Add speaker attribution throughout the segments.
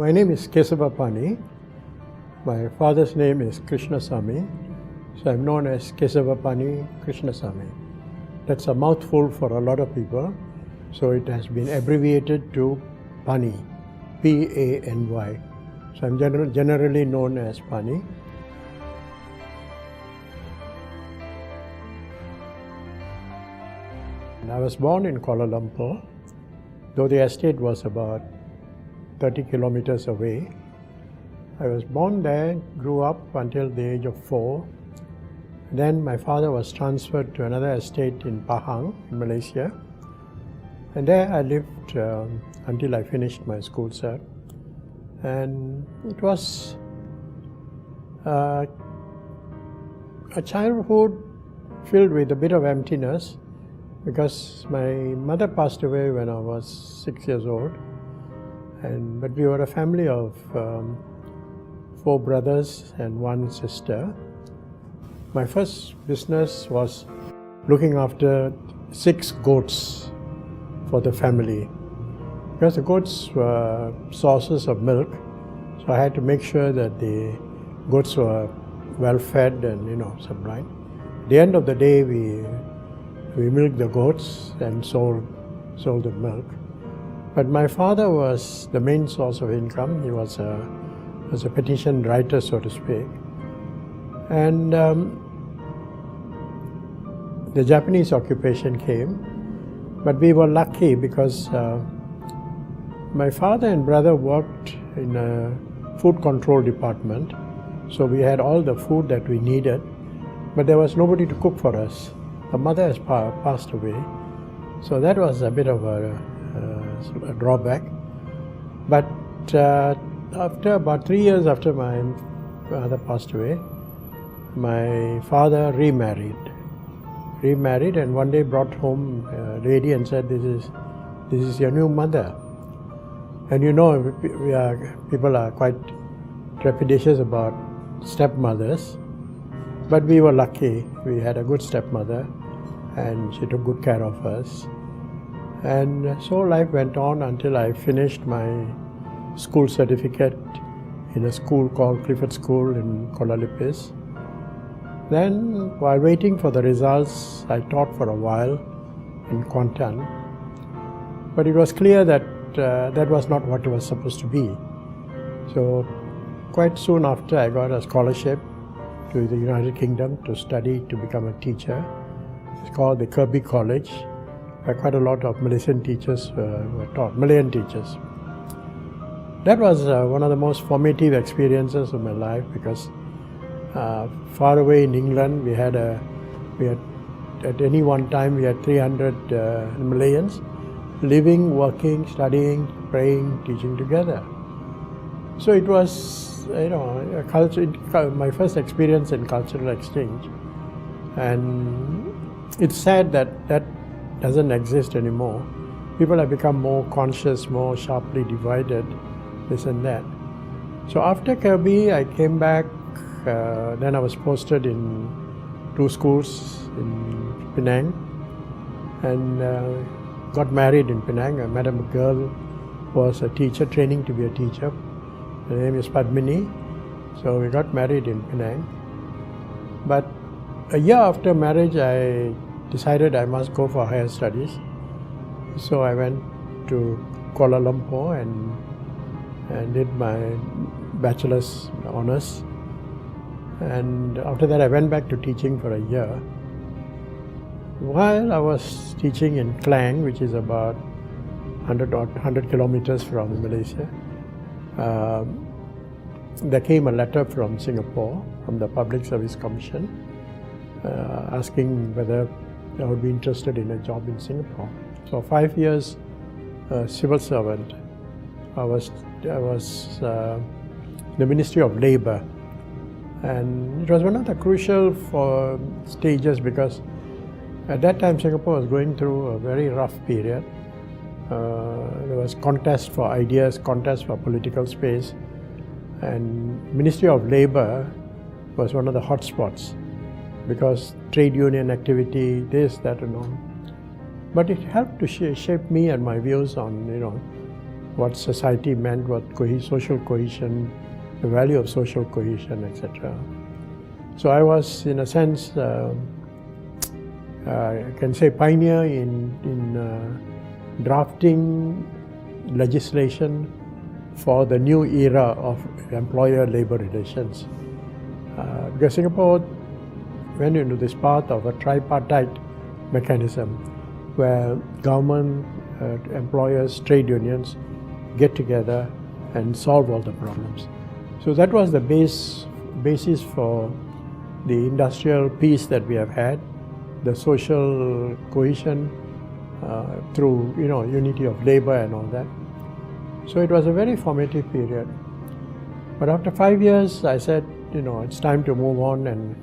Speaker 1: My name is Kesavapany. My father's name is Krishnasamy, so I'm known as Kesavapany40. That's a mouthful for a lot of people, so it has been abbreviated to Pani, P-A-N-Y. So I'm generally known as Pani. I was born in Kuala Lumpur, though the estate was about 30 kilometers away. I was born there, grew up until the age of 4. Then my father was transferred to another estate in Pahang, in Malaysia. And there I lived until I finished my school cert. And it was a childhood filled with a bit of emptiness, because my mother passed away when I was 6 years old. But we were a family of 4 brothers and 1 sister. My first business was looking after 6 goats for the family, because the goats were sources of milk, so I had to make sure that the goats were well fed and supplied. At the end of the day, we milked the goats and sold the milk. But my father was the main source of income. He was a petition writer, so to speak. And the Japanese occupation came, but we were lucky because my father and brother worked in a food control department, so we had all the food that we needed, but there was nobody to cook for us. Our mother has passed away, so that was a bit of a drawback. But after about 3 years after my mother passed away, my father remarried, and one day brought home a lady and said, this is your new mother. And people are quite trepidatious about stepmothers, but we were lucky. We had a good stepmother, and she took good care of us. And so life went on until I finished my school certificate in a school called Clifford School in Kuala Lumpur. Then, while waiting for the results, I taught for a while in Kuantan. But it was clear that that was not what it was supposed to be. So quite soon after, I got a scholarship to the United Kingdom to study to become a teacher. It's called the Kirby College, where quite a lot of Malaysian teachers were taught, Malayan teachers. That was one of the most formative experiences of my life, because far away in England, we had at any one time we had 300 Malayans living, working, studying, praying, teaching together. So it was, a culture, my first experience in cultural exchange, and it's sad that that doesn't exist anymore. People have become more conscious, more sharply divided, this and that. So after Kirby, I came back. Then I was posted in 2 schools in Penang, and got married in Penang. I met a girl who was a teacher, training to be a teacher. Her name is Padmini. So we got married in Penang. But a year after marriage, I decided I must go for higher studies. So I went to Kuala Lumpur and did my bachelor's honors. And after that, I went back to teaching for a year. While I was teaching in Klang, which is about 100 kilometers from Malaysia, there came a letter from Singapore, from the Public Service Commission, asking whether I would be interested in a job in Singapore. So 5 years civil servant. I was the Ministry of Labour, and it was one of the crucial stages, because at that time Singapore was going through a very rough period. There was contest for ideas, contest for political space, and Ministry of Labour was one of the hot spots, because trade union activity, this, that and all. But it helped to shape me and my views on what society meant, what social cohesion, the value of social cohesion, etc. So I was, in a sense, I can say pioneer in drafting legislation for the new era of employer-labor relations. Because Singapore went into this path of a tripartite mechanism where government, employers, trade unions get together and solve all the problems. So that was the basis for the industrial peace that we have had, the social cohesion through unity of labor and all that. So it was a very formative period. But after 5 years, I said, it's time to move on and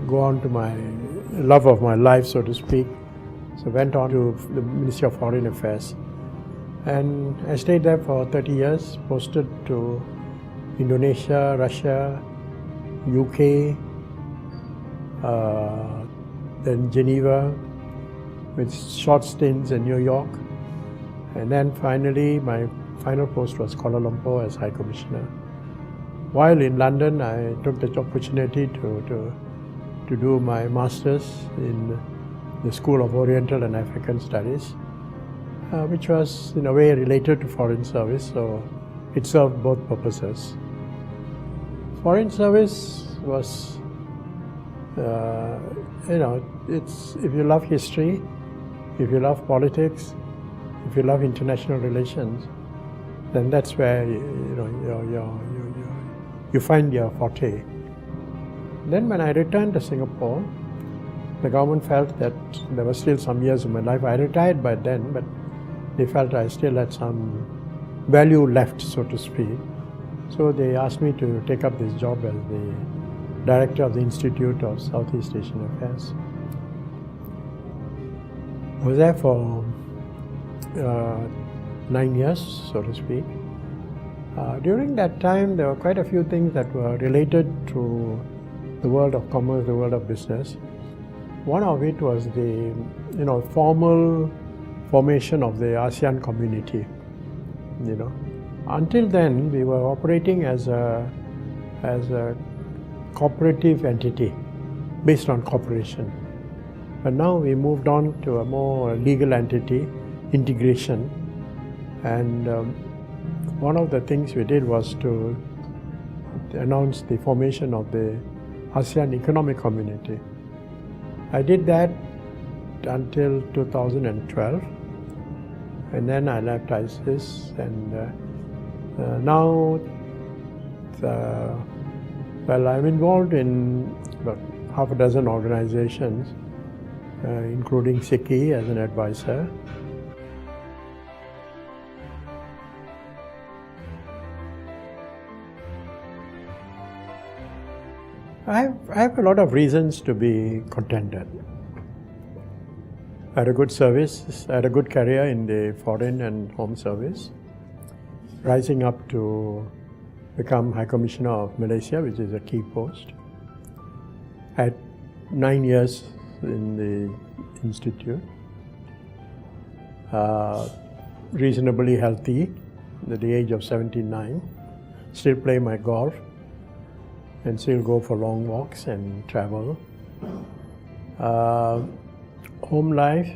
Speaker 1: go on to my love of my life, so to speak. So went on to the Ministry of Foreign Affairs. And I stayed there for 30 years, posted to Indonesia, Russia, UK, then Geneva, with short stints in New York. And then finally, my final post was Kuala Lumpur as High Commissioner. While in London, I took the opportunity to do my master's in the School of Oriental and African Studies, which was in a way related to Foreign Service, so it served both purposes. Foreign Service was, it's, if you love history, if you love politics, if you love international relations, then that's where you find your forte. Then when I returned to Singapore, the government felt that there were still some years of my life. I retired by then, but they felt I still had some value left, so to speak. So they asked me to take up this job as the Director of the Institute of Southeast Asian Affairs. I was there for 9 years, so to speak. During that time, there were quite a few things that were related to the world of commerce, the world of business. One of it was the formal formation of the ASEAN community. Until then, we were operating as a cooperative entity based on cooperation. But now we moved on to a more legal entity, integration. And one of the things we did was to announce the formation of the ASEAN Economic Community. I did that until 2012, and then I left ISIS, and now I'm involved in about half a dozen organizations, including SICI as an advisor. I have a lot of reasons to be contented. I had a good service, I had a good career in the foreign and home service, rising up to become High Commissioner of Malaysia, which is a key post. I had 9 years in the institute, reasonably healthy at the age of 79, still play my golf, and still go for long walks and travel. Home life,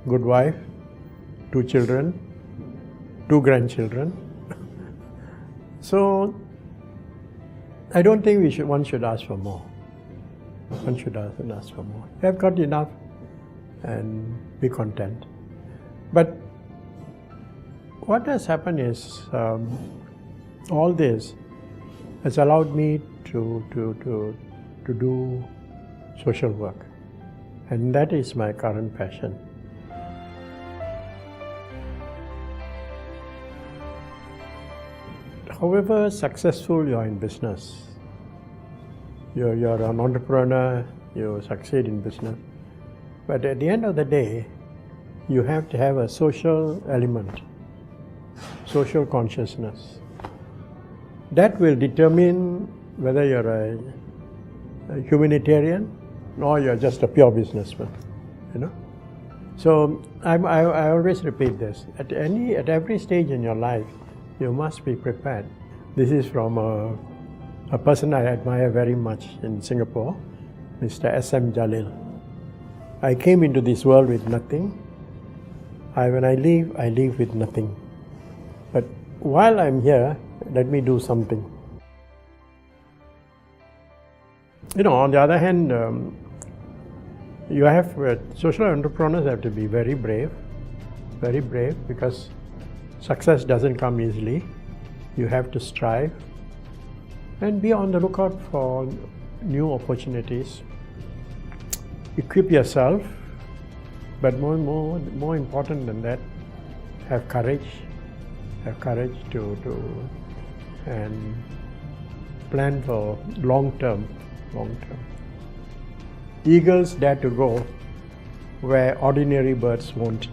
Speaker 1: good wife, 2 children, 2 grandchildren. So I don't think one should ask for more. One should ask for more. You have got enough and be content. But what has happened is all this has allowed me to do social work, and that is my current passion. However successful you are in business, you're an entrepreneur, you succeed in business, but at the end of the day, you have to have a social element, social consciousness. That will determine whether you're a humanitarian or you're just a pure businessman, So I always repeat this. At every stage in your life, you must be prepared. This is from a person I admire very much in Singapore, Mr. S.M. Jalil. I came into this world with nothing. When I leave with nothing. But while I'm here, let me do something. On the other hand, social entrepreneurs have to be very brave, because success doesn't come easily. You have to strive and be on the lookout for new opportunities. Equip yourself, but more important than that, have courage. Have courage to and plan for long term. Eagles dare to go where ordinary birds won't.